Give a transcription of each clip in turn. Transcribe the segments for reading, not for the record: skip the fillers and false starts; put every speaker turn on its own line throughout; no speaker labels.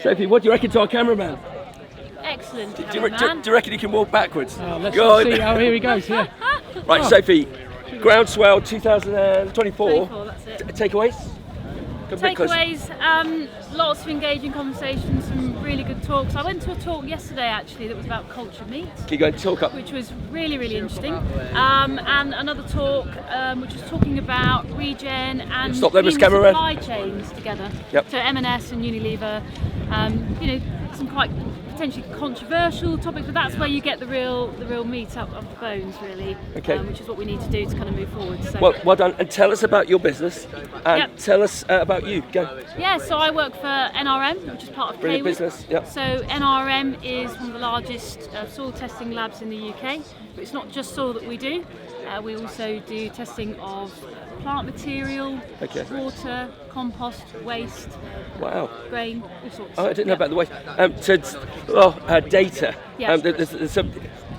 Sophie, what do you reckon to our cameraman?
Excellent.
Do you reckon he can walk backwards?
Let's
Go
see.
on.
Oh, here he goes. Yeah.
Right, Sophie, Groundswell 2024.
24, that's it.
Takeaways?
Takeaways, lots of engaging conversations, some really good talks. I went to a talk yesterday actually that was about cultured meat.
Keep going, talk up.
Which was really, really interesting. And another talk which was talking about regen and
Stop there, Miss
bringing
Cameraman.
supply chains together.
Yep.
So M&S and Unilever, some quite potentially controversial topics, but that's where you get the real meat up of the bones, really.
Okay.
Which is what we need to do to kind of move forward. So.
Well done. And tell us about your business, and tell us about you. Go.
Yeah, so I work for NRM, which is part of
Brilliant
Kaywood.
business. Yep.
So NRM is one of the largest soil testing labs in the UK. But it's not just soil that we do. We also do testing of plant material, water, compost, waste,
Wow.
grain, all sorts.
Oh, I didn't know about the waste. Data.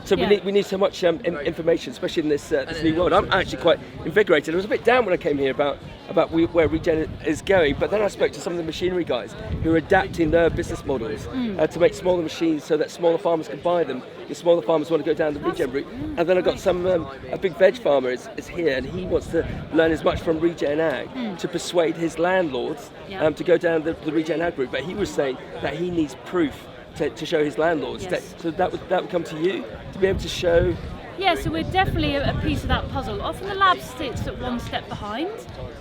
So we need so much information, especially in this new world. I'm actually quite invigorated. I was a bit down when I came here about where regen is going, but then I spoke to some of the machinery guys who are adapting their business models to make smaller machines so that smaller farmers can buy them. The smaller farmers want to go down the regen route. And then I got a big veg farmer is here, and he wants to learn as much from regen ag to persuade his landlords to go down the regen ag route. But he was saying that he needs proof to show his landlords.
Yes.
So that would come to you to be able to show.
Yeah, so we're definitely a piece of that puzzle. Often the lab sits at one step behind,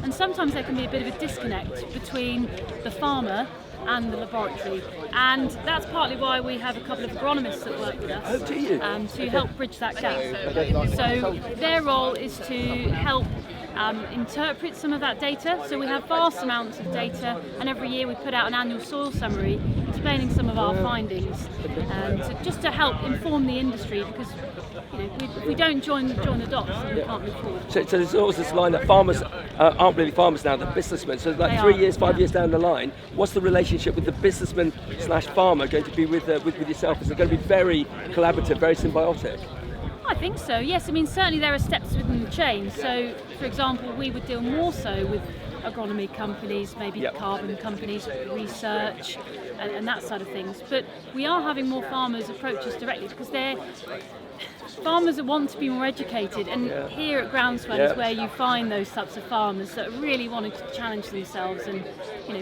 and sometimes there can be a bit of a disconnect between the farmer and the laboratory, and that's partly why we have a couple of agronomists that work with us.
Oh, do you?
To help bridge that gap. So their role is to help interpret some of that data. So we have vast amounts of data, and every year we put out an annual soil summary explaining some of our findings, just to help inform the industry, because if we don't join the dots, then we can't move forward.
So there's always this line that farmers aren't really farmers now, they're businessmen. So like 3 years, 5 years down the line, what's the relationship with the businessman / farmer going to be with yourself? Is it going to be very collaborative, very symbiotic?
I think so, yes. I mean, certainly there are steps within the chain. So, for example, we would deal more so with agronomy companies, maybe carbon companies, research, and that side of things. But we are having more farmers approach us directly because they're farmers that want to be more educated, and here at Groundswell is where you find those types of farmers that really want to challenge themselves and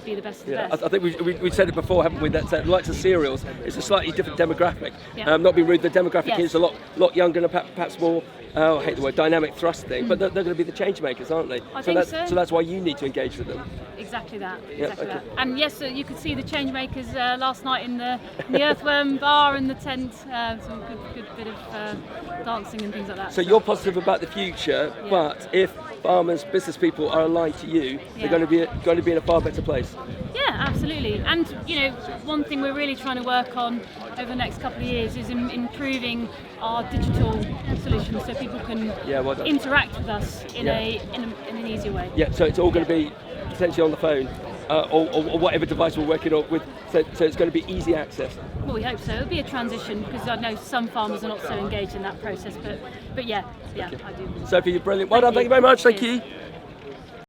be the best of the best.
I think we said it before, haven't we? That like the cereals, it's a slightly different demographic. Not being rude, the demographic is a lot younger and perhaps more. I hate the word dynamic thrusting, but they're going to be the change makers, aren't they?
I think so.
So that's why you need to engage with them.
Exactly that. That. And yes, you could see the change makers last night in the Earthworm bar and the tent. Some good bit of dancing and things like that.
So you're positive about the future, but if farmers, business people are aligned to you, they're going to be in a far better place.
Yeah, absolutely. And one thing we're really trying to work on over the next couple of years is improving our digital solutions so people can interact with us in an easier way.
Yeah, so it's all going to be potentially on the phone or whatever device we're working on with, so it's going to be easy access.
Well, we hope so. It'll be a transition because I know some farmers are not so engaged in that process, but yeah, I do.
Sophie, you're brilliant. Well done, thank you very much. Thank you.